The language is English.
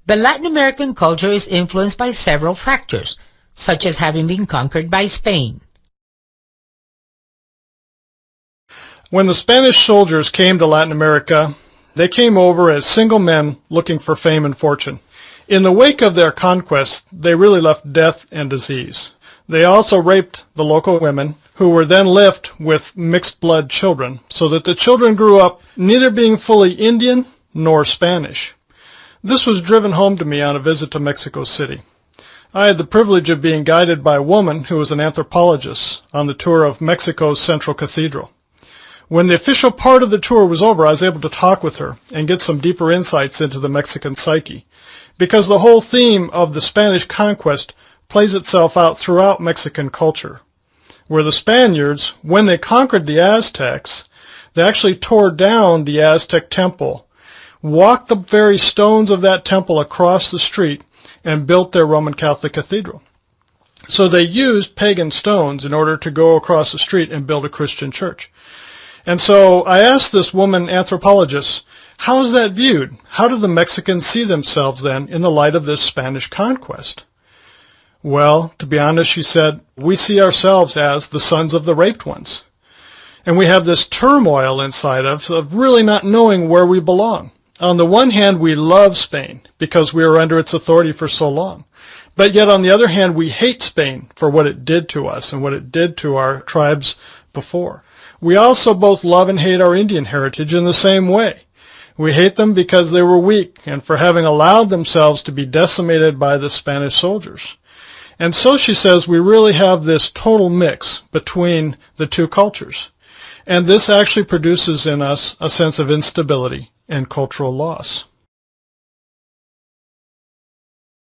But Latin American culture is influenced by several factors, such as having been conquered by Spain. When the Spanish soldiers came to Latin America, they came over as single men looking for fame and fortune. In the wake of their conquest, they really left death and disease. They also raped the local women, who were then left with mixed-blood children, so that the children grew up neither being fully Indian nor Spanish. This was driven home to me on a visit to Mexico City. I had the privilege of being guided by a woman who was an anthropologist on the tour of Mexico's Central Cathedral. When the official part of the tour was over, I was able to talk with her and get some deeper insights into the Mexican psyche, because the whole theme of the Spanish conquest plays itself out throughout Mexican culture, where the Spaniards, when they conquered the Aztecs, they actually tore down the Aztec temple, walked the very stones of that temple across the street, and built their Roman Catholic cathedral. So they used pagan stones in order to go across the street and build a Christian church. And so I asked this woman anthropologist, how is that viewed? How do the Mexicans see themselves then in the light of this Spanish conquest? Well, to be honest, she said, we see ourselves as the sons of the raped ones. And we have this turmoil inside us of really not knowing where we belong. On the one hand, we love Spain because we were under its authority for so long. But yet, on the other hand, we hate Spain for what it did to us and what it did to our tribes before. We also both love and hate our Indian heritage in the same way. We hate them because they were weak and for having allowed themselves to be decimated by the Spanish soldiers. And so she says we really have this total mix between the two cultures. And this actually produces in us a sense of instability and cultural loss.